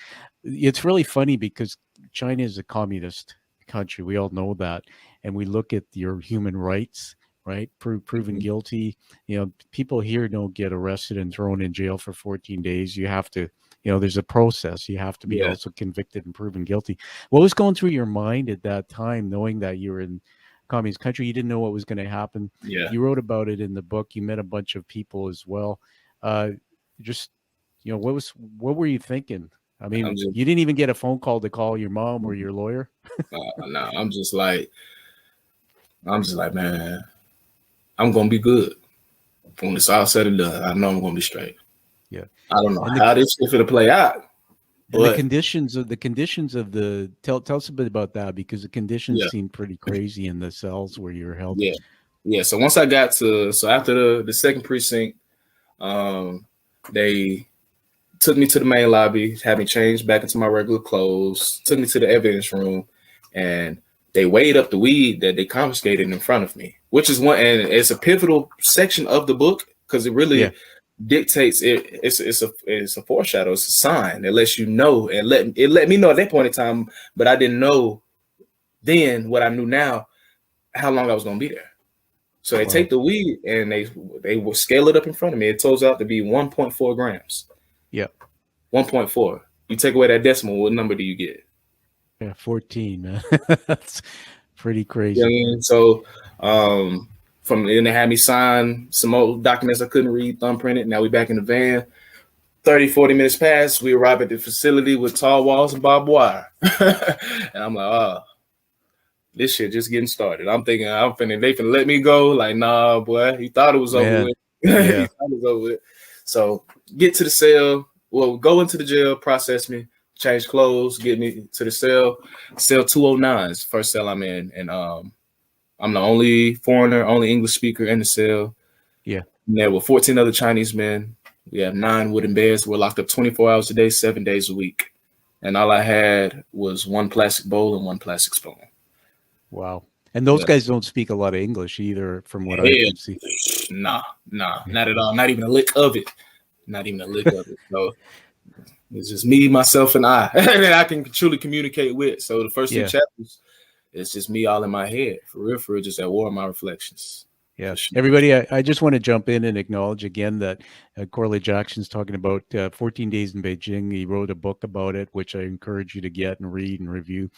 It's really funny because China is a communist country. We all know that. And we look at your human rights, right? Proven guilty. You know, people here don't get arrested and thrown in jail for 14 days. You have to, you know, there's a process. You have to be also convicted and proven guilty. What was going through your mind at that time, knowing that you were in communist country? You didn't know what was going to happen. You wrote about it in the book. You met a bunch of people as well. Just, you know, what were you thinking? I mean, you didn't even get a phone call to call your mom or your lawyer? No, I'm just like, man, I'm gonna be good. When it's all said and done, I know I'm gonna be straight. Yeah. I don't know how this is gonna play out. But the conditions of the tell us a bit about that, because the conditions seem pretty crazy in the cells where you were held. Yeah. So once I got to after the second precinct, they took me to the main lobby, had me changed back into my regular clothes, took me to the evidence room, and they weighed up the weed that they confiscated in front of me, which is one, and it's a pivotal section of the book because it really dictates it. It's a foreshadow. It's a sign that lets you know, and let me know at that point in time, but I didn't know then what I knew now, how long I was going to be there. So they take the weed and they will scale it up in front of me. It turns out to be 1.4 grams. Yeah. 1.4. You take away that decimal, what number do you get? Yeah, 14, man. That's pretty crazy. You know what I mean? So then they had me sign some old documents I couldn't read, thumbprinted. Now we back in the van. 30, 40 minutes past, we arrive at the facility with tall walls and barbed wire. And I'm like, this shit just getting started. I'm thinking they finna let me go. Like, nah, boy, he thought it was over with. He Yeah. thought it was over with. So get to the cell. Well, go into the jail, process me, change clothes, get me to the cell. Cell 209 is the first cell I'm in, and I'm the only foreigner, only English speaker in the cell. Yeah. And there were 14 other Chinese men. We have 9 wooden beds. We're locked up 24 hours a day, 7 days a week. And all I had was 1 plastic bowl and 1 plastic spoon. Wow. And those guys don't speak a lot of English either, from what I can see. Nah, not at all. Not even a lick of it. Not even a lick of it. So it's just me, myself, and I that I can truly communicate with. So the first 2 chapters, it's just me all in my head. For real, just at war in my reflections. Yeah. Everybody, I just want to jump in and acknowledge again that Korleh Jacksons talking about 14 Days in Beijing. He wrote a book about it, which I encourage you to get and read and review.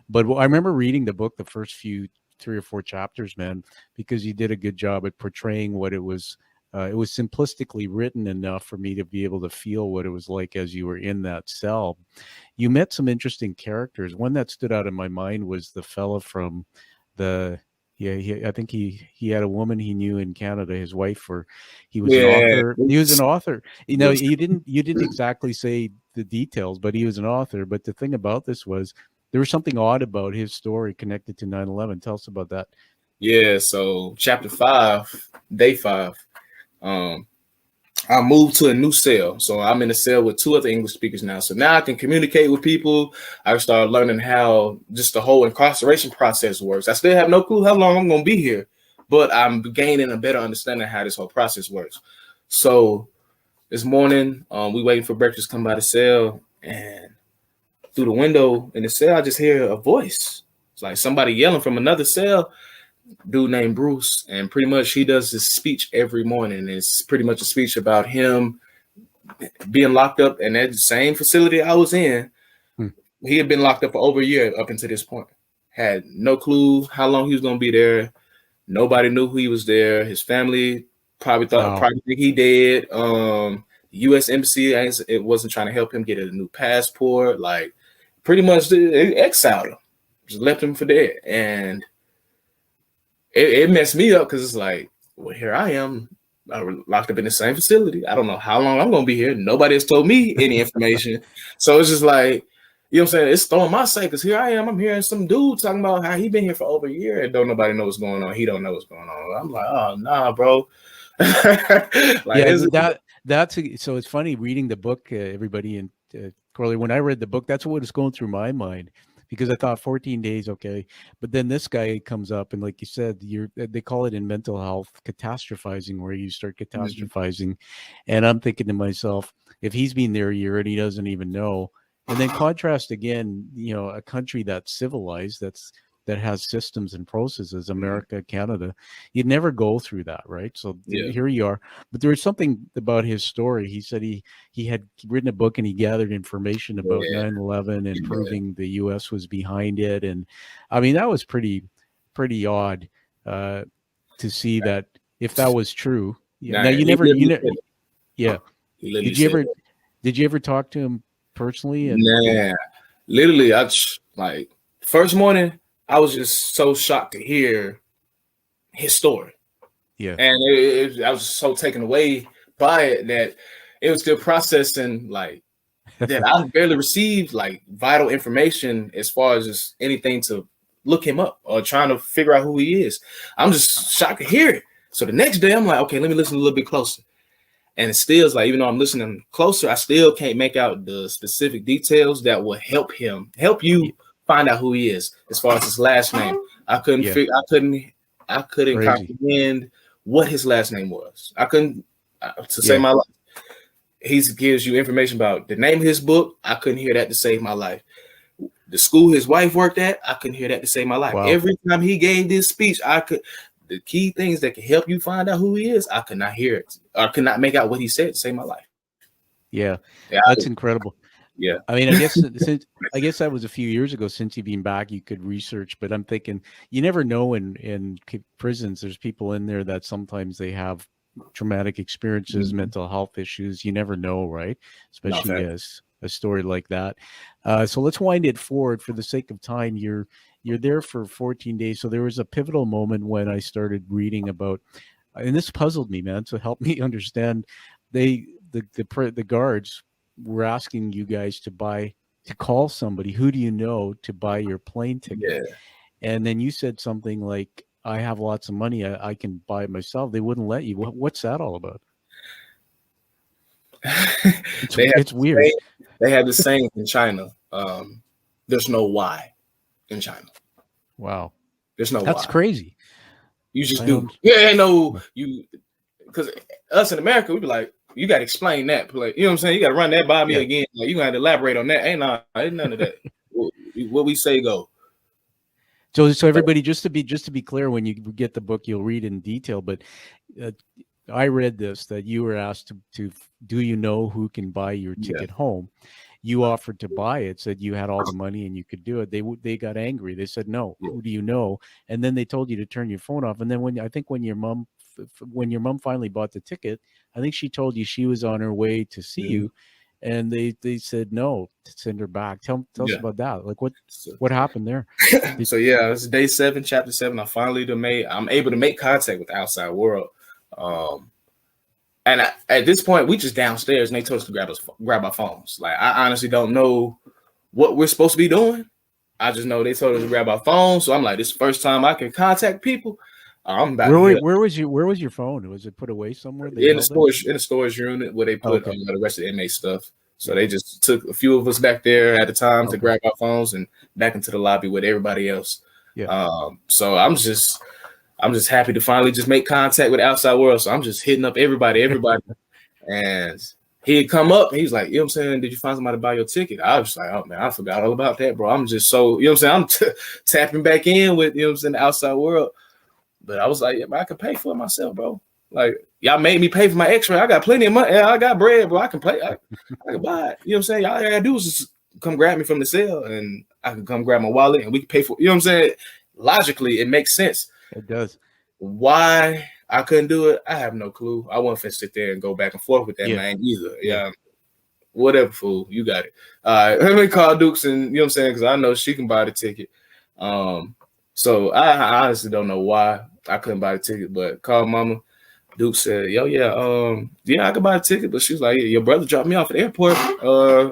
But I remember reading the book, the first 3 or 4 chapters, man, because you did a good job at portraying what it was. It was simplistically written enough for me to be able to feel what it was like as you were in that cell. You met some interesting characters. One that stood out in my mind was the fella from the... I think he had a woman he knew in Canada, his wife, or he was an author. He was an author. You know, you didn't exactly say the details, but he was an author. But the thing about this was there was something odd about his story connected to 9/11. Tell us about that. Yeah. So chapter 5, day 5, I moved to a new cell. So I'm in a cell with 2 other English speakers now. So now I can communicate with people. I started learning how just the whole incarceration process works. I still have no clue how long I'm going to be here, but I'm gaining a better understanding of how this whole process works. So this morning, we waiting for breakfast to come by the cell, and through the window in the cell, I just hear a voice. It's like somebody yelling from another cell. Dude named Bruce, and pretty much he does this speech every morning. It's pretty much a speech about him being locked up in that same facility I was in. He had been locked up for over a year up until this point. Had no clue how long he was going to be there. Nobody knew who he was there. His family probably think he dead. The U.S. Embassy, it wasn't trying to help him get a new passport. Like, pretty much they exiled him, just left him for dead. And it messed me up because it's like, well, here I am, locked up in the same facility. I don't know how long I'm going to be here. Nobody has told me any information. So it's just like, you know what I'm saying? It's throwing my sake because here I am. I'm hearing some dude talking about how he been here for over a year and don't nobody know what's going on. He don't know what's going on. I'm like, oh, nah, bro. So it's funny reading the book, everybody, and Korleh, when I read the book, that's what was going through my mind. Because I thought 14 days, okay. But then this guy comes up, and like you said, they call it in mental health catastrophizing, where you start catastrophizing. And I'm thinking to myself, if he's been there a year and he doesn't even know, and then contrast again, you know, a country that's civilized, that has systems and processes, America, Canada, you'd never go through that, right? So here you are. But there was something about his story. He said he had written a book and he gathered information about 9/11 and proving the U.S. was behind it. And I mean, that was pretty odd to see that if that was true. Now did you ever talk to him personally? And literally, first morning, I was just so shocked to hear his story. Yeah. And I was so taken away by it that it was still processing, like, that I barely received, like, vital information as far as just anything to look him up or trying to figure out who he is. I'm just shocked to hear it. So the next day, I'm like, okay, let me listen a little bit closer. And it still is like, even though I'm listening closer, I still can't make out the specific details that will help you find out who he is. As far as his last name, I couldn't comprehend what his last name was. I couldn't save my life. He gives you information about the name of his book. I couldn't hear that to save my life. The school his wife worked at, I couldn't hear that to save my life. Wow. Every time he gave this speech, the key things that can help you find out who he is, I could not hear it. I could not make out what he said to save my life. Yeah, that's incredible. Yeah, I mean, I guess that was a few years ago. Since you've been back, you could research. But I'm thinking, you never know in prisons. There's people in there that sometimes they have traumatic experiences, mental health issues. You never know, right? Especially as a story like that. So let's wind it forward for the sake of time. You're there for 14 days. So there was a pivotal moment when I started reading about, and this puzzled me, man. So help me understand. The guards were asking you guys to call somebody. Who do you know to buy your plane ticket? Yeah. And then you said something like, I have lots of money. I can buy it myself. They wouldn't let you. What's that all about? It's weird. They have the same in China. There's no why in China. Wow. There's no That's why. crazy. You just do. Yeah, no, you, because us in America, we be like, you got to explain that. Like, you know what I'm saying? You got to run that by me again. Like, you got to elaborate on that. Ain't none of that. What we say go. So everybody, just to be clear, when you get the book, you'll read in detail. But I read this, that you were asked to do you know who can buy your ticket home? You offered to buy it, said you had all the money and you could do it. They got angry. They said, no, who do you know? And then they told you to turn your phone off. And then when your mom finally bought the ticket, I think she told you she was on her way to see you. And they said no, to send her back. Tell us about that. Like what happened there? So it's day 7, chapter 7. I'm able to make contact with the outside world. And at this point, we just downstairs, and they told us to grab our phones. Like, I honestly don't know what we're supposed to be doing. I just know they told us to grab our phones. So I'm like, this is the first time I can contact people. I'm about where was your phone? Was it put away somewhere? In the storage unit where they put the rest of the inmate stuff. So they just took a few of us back there at a time to grab our phones and back into the lobby with everybody else. So I'm just happy to finally just make contact with the outside world. So I'm just hitting up everybody. And he'd come up and he's like, you know what I'm saying? Did you find somebody to buy your ticket? I was like, oh man, I forgot all about that, bro. I'm just so, you know what I'm saying? I'm tapping back in with, you know what I'm saying, the outside world. But I was like, yeah, man, I can pay for it myself, bro. Like, y'all made me pay for my X-ray. I got plenty of money. I got bread, bro. I can pay. I can buy it. You know what I'm saying? All I gotta do is just come grab me from the cell, and I can come grab my wallet, and we can pay for it. You know what I'm saying? Logically, it makes sense. It does. Why I couldn't do it, I have no clue. I wasn't finna sit there and go back and forth with that man either. Yeah. Whatever, fool. You got it. Let me call Dukes, and you know what I'm saying? Because I know she can buy the ticket. So I honestly don't know why I couldn't buy the ticket, but called mama. Duke said, I could buy a ticket, but she was like, your brother dropped me off at the airport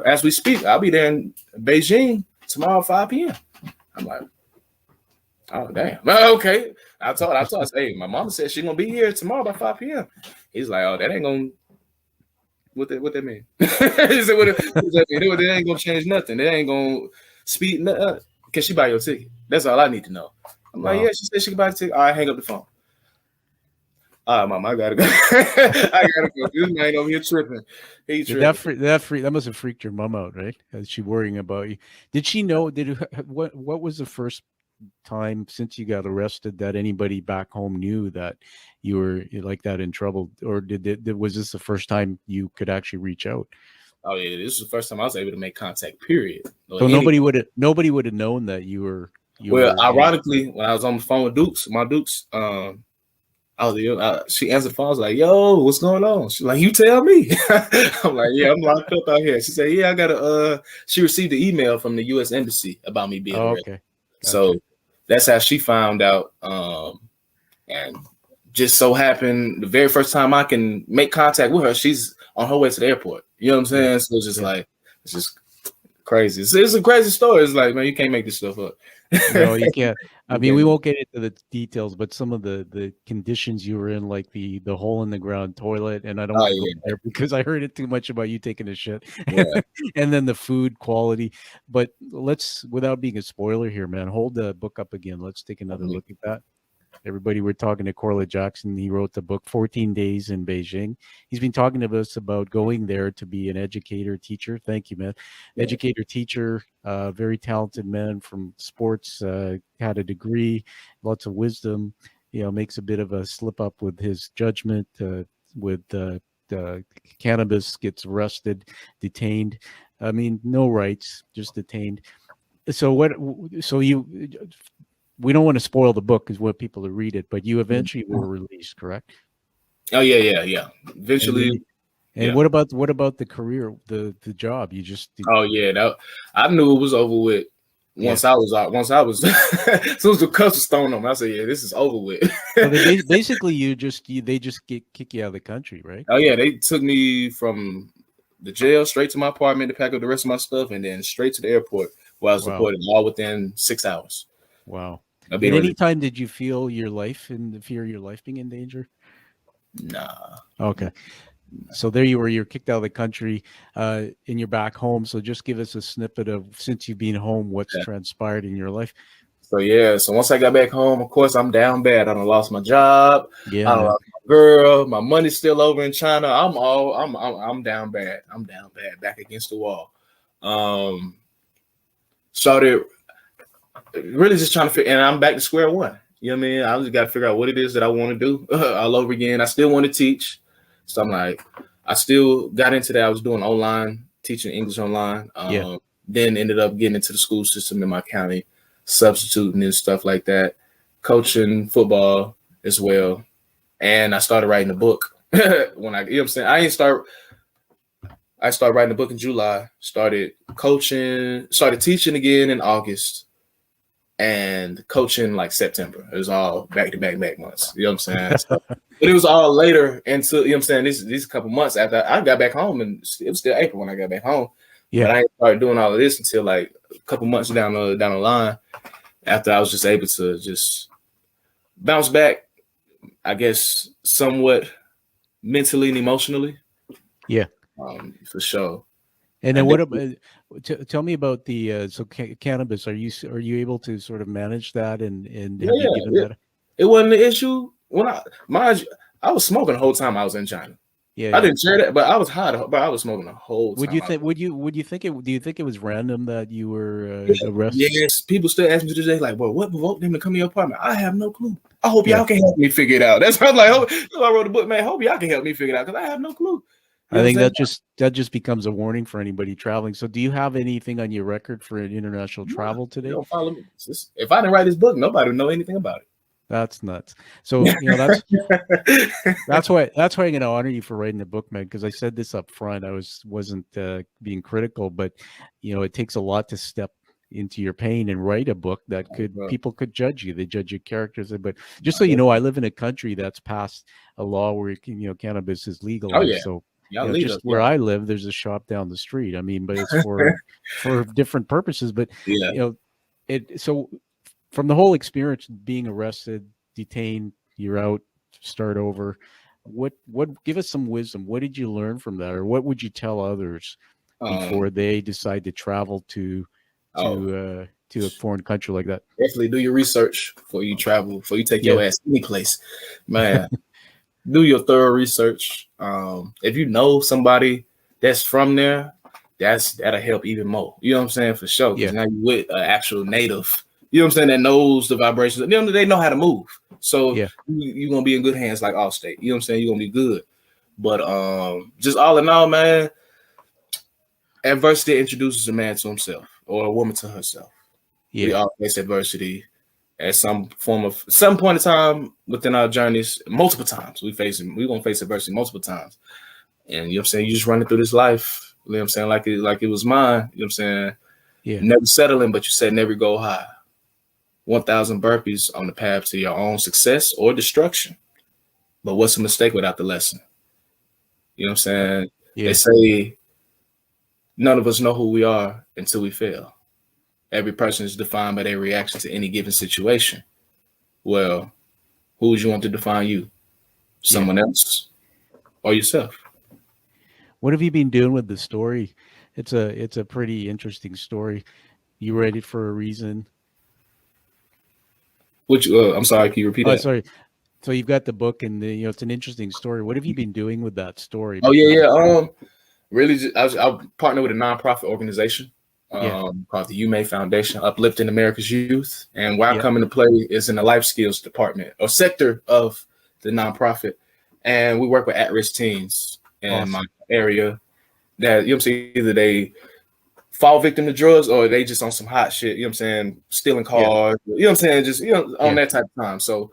as we speak. I'll be there in Beijing tomorrow at 5 p.m. I'm like, oh, damn. Well, okay. I told her, hey, my mama said she's going to be here tomorrow by 5 p.m. He's like, oh, that ain't going to, what that mean? He said, what that mean? That ain't going to change nothing. That ain't going to speed nothing. Can she buy your ticket? That's all I need to know. I'm like, yeah, she said she can buy the ticket. All right, hang up the phone. All right, mom, I gotta go. I gotta go. This man over here tripping. He tripping. That must have freaked your mom out, right? Is she worrying about you? Did she know? What was the first time since you got arrested that anybody back home knew that you were like that in trouble, or was this the first time you could actually reach out? Oh yeah, this is the first time I was able to make contact. Period. So nobody would have known that you were. Ironically, when I was on the phone with my Dukes, she answered the phone. I was like, yo, what's going on? She's like, you tell me. I'm like, yeah, I'm locked up out here. She said, yeah, I got she received an email from the U.S. Embassy about me being arrested. Okay. Gotcha. So that's how she found out. And just so happened, the very first time I can make contact with her, she's on her way to the airport. You know what I'm saying? So it's just it's just crazy. It's a crazy story. It's like, man, you can't make this stuff up. No, you can't. I mean, we won't get into the details, but some of the conditions you were in, like the hole in the ground toilet, and I don't want to go there because I heard it too much about you taking a shit. Yeah. And then the food quality. But let's, without being a spoiler here, man, hold the book up again. Let's take another look at that. Everybody, we're talking to Korleh Jackson. He wrote the book 14 Days in Beijing. He's been talking to us about going there to be an educator, teacher. Thank you, man. Yeah. Educator, teacher, very talented man from sports, had a degree, lots of wisdom, makes a bit of a slip up with his judgment, with cannabis, gets arrested, detained. I mean, no rights, just detained. We don't want to spoil the book because we want people to read it, but you eventually were released, correct? Oh, yeah. Eventually. And what about the career, the job? You just Oh yeah, I knew it was over with. Once I was out, as soon as the cuffs was thrown on me, I said, "Yeah, this is over with." so they basically they just kick you out of the country, right? Oh yeah, they took me from the jail straight to my apartment to pack up the rest of my stuff, and then straight to the airport where I was deported, all within 6 hours. Wow. At any time did you feel your life and the fear of your life being in danger? Nah. Okay. So there you were, you're kicked out of the country, and you're back home. So just give us a snippet of, since you've been home, what's transpired in your life. So once I got back home, of course, I'm down bad. I done lost my job. Yeah. I done lost my girl. My money's still over in China. I'm down bad. I'm down bad, back against the wall. Started really just trying to figure, and I'm back to square one. You know what I mean? I just got to figure out what it is that I want to do all over again. I still want to teach. So I'm like, I still got into that. I was doing online, teaching English online. Then ended up getting into the school system in my county, substituting and stuff like that, coaching football as well. And I started writing a book when you know what I'm saying? I started writing a book in July, started teaching again in August, and coaching like September. It was all back-to-back months. You know what I'm saying? So, but it was all later into, you know what I'm saying, these couple months after I got back home, and it was still April when I got back home. Yeah. But I didn't start doing all of this until like a couple months down the line, after I was just able to just bounce back, I guess, somewhat mentally and emotionally. Yeah. For sure. And then what about, tell me about the cannabis? Are you able to sort of manage that and have you given that? It wasn't an issue when I was smoking the whole time I was in China. Yeah, I didn't share that, but I was high, but I was smoking the whole time. Do you think it was random that you were arrested? Yes, people still ask me to this day, like, "Well, what provoked them to come to your apartment?" I have no clue. I hope y'all can help me figure it out. That's why I'm like, I wrote a book, man. Hope y'all can help me figure it out, because I have no clue. I think that just becomes a warning for anybody traveling. So do you have anything on your record for international travel today? Don't follow me. If I didn't write this book, nobody would know anything about it. That's nuts. So, you know, that's why I'm going to honor you for writing the book, man, because I said this up front. I wasn't being critical, but, you know, it takes a lot to step into your pain and write a book that people could judge you. They judge your characters. But just so you know, I live in a country that's passed a law where, you know, cannabis is legal. Oh, yeah. So, you know, just where I live, there's a shop down the street. I mean, but it's for different purposes. But you know, so from the whole experience, being arrested, detained, you're out, start over. What give us some wisdom? What did you learn from that, or what would you tell others before they decide to travel to a foreign country like that? Definitely do your research before you travel, before you take your ass any place, man. Do your thorough research. If you know somebody that's from there, that'll help even more. You know what I'm saying? For sure. Because now you with an actual native, you know what I'm saying, that knows the vibrations. They know how to move. So you're gonna be in good hands like Allstate. You know what I'm saying? You're gonna be good. But just all in all, man, adversity introduces a man to himself or a woman to herself. Yeah. We all face adversity at some point in time within our journeys. Multiple times we're gonna face adversity multiple times. And you know what I'm saying, you just running through this life, you know what I'm saying, like it was mine, you know what I'm saying? Yeah. Never settling, but you set every goal high. 1,000 burpees on the path to your own success or destruction. But what's a mistake without the lesson? You know what I'm saying? Yeah. They say none of us know who we are until we fail. Every person is defined by their reaction to any given situation. Well, who would you want to define you? Someone else or yourself? What have you been doing with the story? It's a pretty interesting story. You read it for a reason. I'm sorry, can you repeat that? Sorry. So you've got the book, and you know, it's an interesting story. What have you been doing with that story? Oh yeah. Really, I partnered with a nonprofit organization called the UMA Foundation, Uplifting America's Youth. And where I come into play is in the life skills department or sector of the nonprofit. And we work with at-risk teens in my area that, you know what I'm saying, either they fall victim to drugs or they just on some hot shit, you know what I'm saying, stealing cars, you know what I'm saying, just, you know, on that type of time. So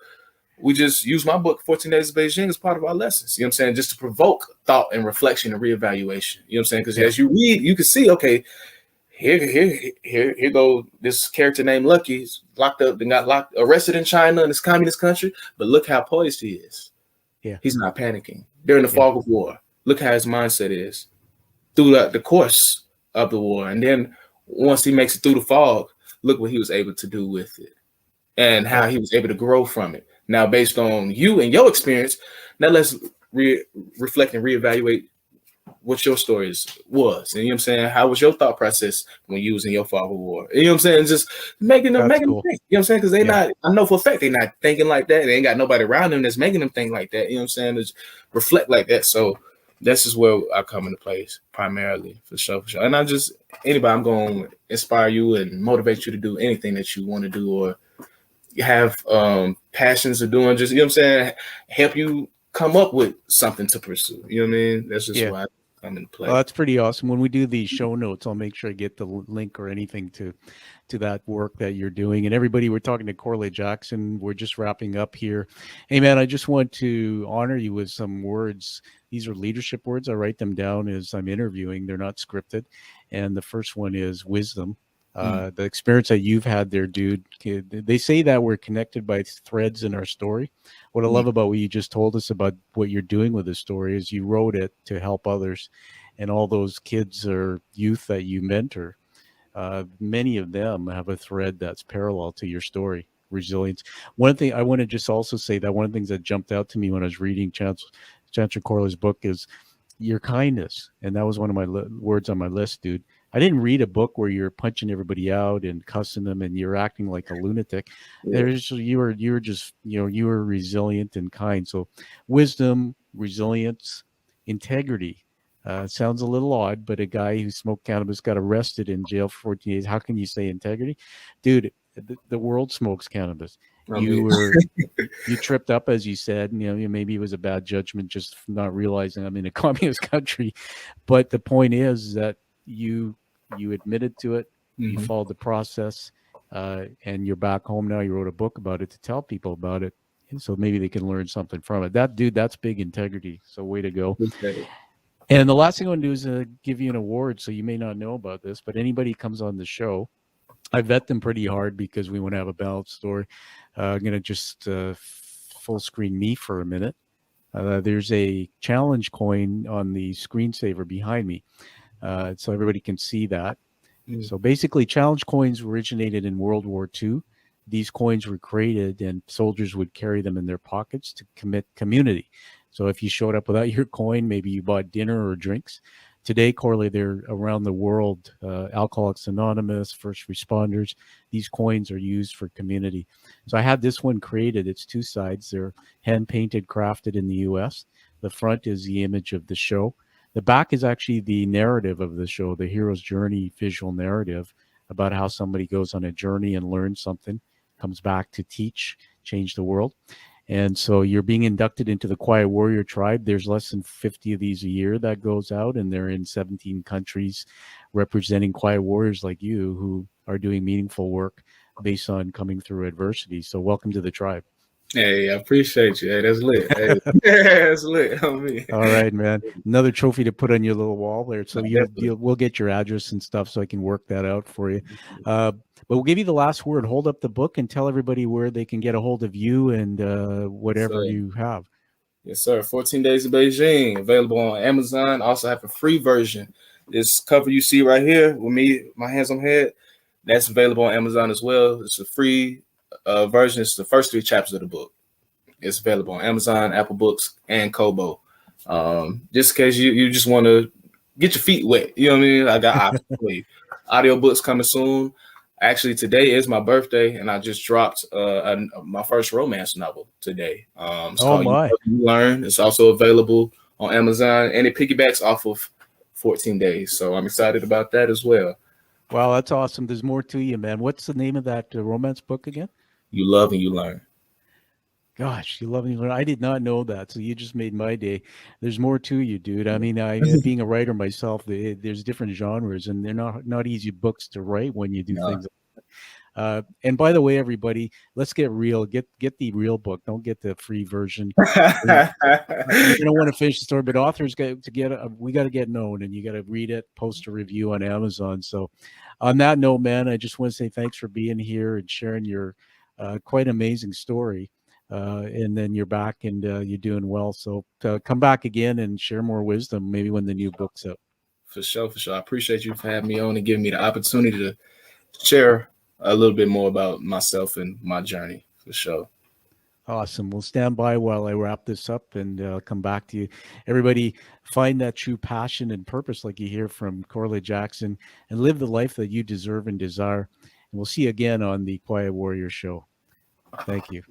we just use my book, 14 Days of Beijing, as part of our lessons. You know what I'm saying? Just to provoke thought and reflection and reevaluation. You know what I'm saying? Because as you read, you can see, okay, here go this character named Lucky. He's locked up and got arrested in China in this communist country. But look how poised he is. Yeah. He's not panicking. During the fog of war, look how his mindset is through the course of the war. And then once he makes it through the fog, look what he was able to do with it and how he was able to grow from it. Now, based on you and your experience, now let's reflect and reevaluate what your stories was. And you know what I'm saying? How was your thought process when you was in your fog of war? You know what I'm saying? Just making them think. You know what I'm saying? Because they not, I know for a fact they're not thinking like that. They ain't got nobody around them that's making them think like that. You know what I'm saying? Just reflect like that. So this is where I come into place primarily, for sure. And I'm going to inspire you and motivate you to do anything that you want to do or have passions of doing. Just, you know what I'm saying? Help you come up with something to pursue. You know what I mean? That's just why I come into play. Well, that's pretty awesome. When we do these show notes, I'll make sure I get the link or anything to that work that you're doing. And everybody, we're talking to Korleh Jackson. We're just wrapping up here. Hey, man, I just want to honor you with some words. These are leadership words. I write them down as I'm interviewing. They're not scripted. And the first one is wisdom. The experience that you've had there, dude. They say that we're connected by threads in our story. What I love about what you just told us about what you're doing with this story is you wrote it to help others, and all those kids or youth that you mentor, many of them have a thread that's parallel to your story. Resilience. One thing I want to just also say that one of the things that jumped out to me when I was reading Chancellor Korleh's book is your kindness, and that was one of my words on my list, dude. I didn't read a book where you're punching everybody out and cussing them and you're acting like a lunatic. You were just, you were resilient and kind. So wisdom, resilience, integrity. Sounds a little odd, but a guy who smoked cannabis got arrested in jail for 14 days. How can you say integrity? Dude, the world smokes cannabis. You tripped up, as you said, and, maybe it was a bad judgment, just not realizing I'm in a communist country. But the point is that you admitted to it, you followed the process, and you're back home now. You wrote a book about it to tell people about it, and so maybe they can learn something from it. That's big integrity. So way to go. Okay. And the last thing I want to do is give you an award. So you may not know about this, but anybody comes on the show, I vet them pretty hard because we want to have a balanced story. I'm going to just full screen me for a minute. There's a challenge coin on the screensaver behind me. So everybody can see that. So basically, challenge coins originated in World War II. These coins were created and soldiers would carry them in their pockets to commit community. So if you showed up without your coin, maybe you bought dinner or drinks. Today, Korleh, they're around the world, Alcoholics Anonymous, first responders. These coins are used for community. So I had this one created. It's two sides. They're hand-painted, crafted in the U.S. The front is the image of the show. The back is actually the narrative of the show, the hero's journey visual narrative about how somebody goes on a journey and learns something, comes back to teach, change the world. And so you're being inducted into the Quiet Warrior Tribe. There's less than 50 of these a year that goes out, and they're in 17 countries representing Quiet Warriors like you who are doing meaningful work based on coming through adversity. So welcome to the tribe. Hey, I appreciate you. Hey, that's lit. Hey, that's lit on me. All right, man. Another trophy to put on your little wall there. So we'll get your address and stuff so I can work that out for you. But we'll give you the last word. Hold up the book and tell everybody where they can get a hold of you and whatever you have. Yes, sir. 14 Days of Beijing, available on Amazon. Also have a free version. This cover you see right here with me, my hands on head, that's available on Amazon as well. It's a free version. It's the first 3 chapters of the book. It's available on Amazon, Apple Books, and Kobo. Just in case you just want to get your feet wet. You know what I mean? I got options for you. Audiobooks coming soon. Actually, today is my birthday, and I just dropped my first romance novel today. It's called You Learn. It's also available on Amazon, and it piggybacks off of 14 Days. So I'm excited about that as well. Wow, that's awesome. There's more to you, man. What's the name of that romance book again? You Love and You Learn. Gosh, you love and you learn. I did not know that. So you just made my day. There's more to you, dude. I mean, being a writer myself, there's different genres, and they're not easy books to write when you do things like And by the way, everybody, let's get real. Get the real book. Don't get the free version. You don't want to finish the story, but authors we got to get known, and you got to read it, post a review on Amazon. So on that note, man, I just want to say thanks for being here and sharing your quite amazing story. And then you're back and you're doing well. So come back again and share more wisdom, maybe when the new book's out. For sure. I appreciate you for having me on and giving me the opportunity to share a little bit more about myself and my journey. For sure. Awesome. We'll stand by while I wrap this up and come back to you. Everybody, find that true passion and purpose like you hear from Korleh Jackson and live the life that you deserve and desire. And we'll see you again on the Quiet Warrior Show. Thank you.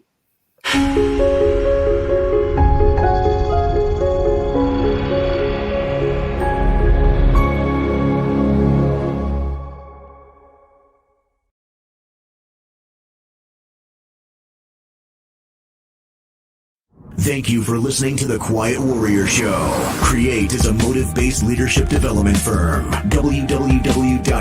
Thank you for listening to The Quiet Warrior Show. Create is a motive-based leadership development firm. www.kreat.ca